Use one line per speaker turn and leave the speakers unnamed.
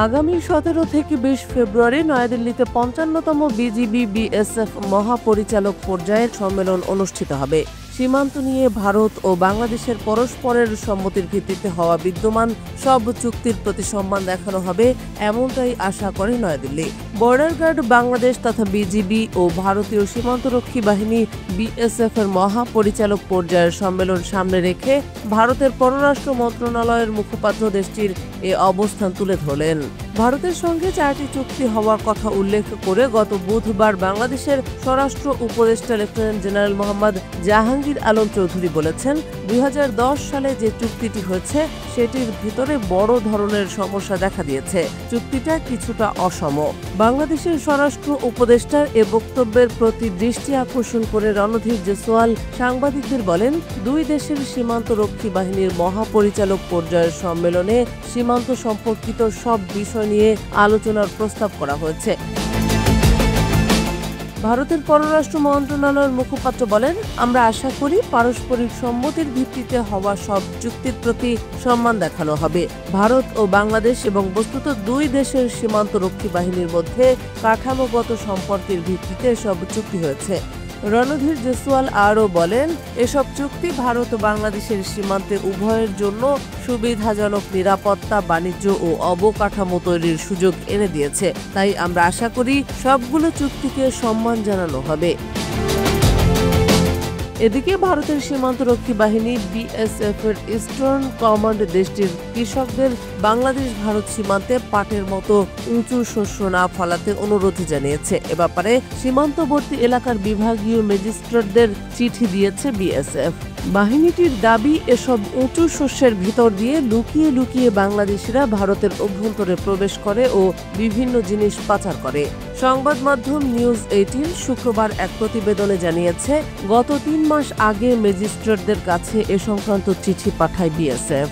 আগামী 17 থেকে 20 ফেব্রুয়ারি নয়াদিল্লিতে 55তম বিজিবি-বিএসএফ মহাপরিচালক পর্যায়ের সম্মেলন অনুষ্ঠিত হবে। সীমান্ত নিয়ে ভারত ও বাংলাদেশের পরস্পরের সম্মতির ভিত্তিতে হওয়া বিদ্যমান সব চুক্তির প্রতি সম্মান দেখানো হবে, এমনটাই আশা করে নয়াদিল্লি। বর্ডার গার্ড বাংলাদেশ তথা বিজিবি ও ভারতীয় সীমান্তরক্ষী বাহিনী বিএসএফ এর মহাপরিচালক পর্যায়ের সম্মেলন সামনে রেখে ভারতের পররাষ্ট্র মন্ত্রণালয়ের মুখপাত্র দেশটির এ অবস্থান তুলে ধরলেন। ভারতের সঙ্গে 4টি চুক্তি হওয়ার কথা উল্লেখ করে গত বুধবার বাংলাদেশের স্বরাষ্ট্র উপদেষ্টা লেফটেন্যান্ট জেনারেল মোহাম্মদ জাহাঙ্গীর আলম চৌধুরী বলেছেন, 2010 সালে যে চুক্তিটি হয়েছে সেটির ভিতরে বড় ধরনের সমস্যা দেখা দিয়েছে। চুক্তিটা কিছুটা অসম। বাংলাদেশের স্বরাষ্ট্র উপদেষ্টার এ বক্তব্যের প্রতি দৃষ্টি আকর্ষণ করে রণধীর জেসওয়াল সাংবাদিকদের বলেন, দুই দেশের সীমান্ত রক্ষী বাহিনীর মহাপরিচালক পর্যায়ের সম্মেলনে সীমান্ত সম্পর্কিত সব বিষয় নিয়ে আলোচনার প্রস্তাব করা হয়েছে। ভারতের পররাষ্ট্র মন্ত্রণালয়ের মুখপাত্র বলেন, আমরা আশা করি পারস্পরিক সম্মতির ভিত্তিতে হওয়া সব চুক্তির প্রতি সম্মান দেখানো হবে। ভারত ও বাংলাদেশ এবং বস্তুত দুই দেশের সীমান্ত রক্ষী বাহিনীর মধ্যে কাঠামোগত সম্পর্কের ভিত্তিতে সব চুক্তি হয়েছে। রণধীর জেসওয়াল আরও বলেন, এসব চুক্তি ভারত ও বাংলাদেশের সীমান্তে উভয়ের জন্য সুবিধাজনক নিরাপত্তা, বাণিজ্য ও অবকাঠামো তৈরির সুযোগ এনে দিয়েছে। তাই আমরা আশা করি সবগুলো চুক্তিকে সম্মান জানানো হবে। এদিকে ভারতের সীমান্তরক্ষী বাহিনী বিএসএফ এর ইস্টার্ন কমান্ড দেশটির কৃষকদের বাংলাদেশ ভারত সীমান্তে পাটের মতো উঁচু শস্য না ফলাতে অনুরোধ জানিয়েছে। এ ব্যাপারে সীমান্তবর্তী এলাকার বিভাগীয় ম্যাজিস্ট্রেটদের চিঠি দিয়েছে বিএসএফ। বাহিনীটির দাবি, এসব উঁচু শস্যের ভিতর দিয়ে লুকিয়ে লুকিয়ে বাংলাদেশিরা ভারতের অভ্যন্তরে প্রবেশ করে ও বিভিন্ন জিনিস পাচার করে। সংবাদ মাধ্যম নিউজ 18 শুক্রবার এক প্রতিবেদনে জানিয়েছে, গত 3 মাস আগে ম্যাজিস্ট্রেটদের কাছে এ সংক্রান্ত চিঠি পাঠায় বিএসএফ।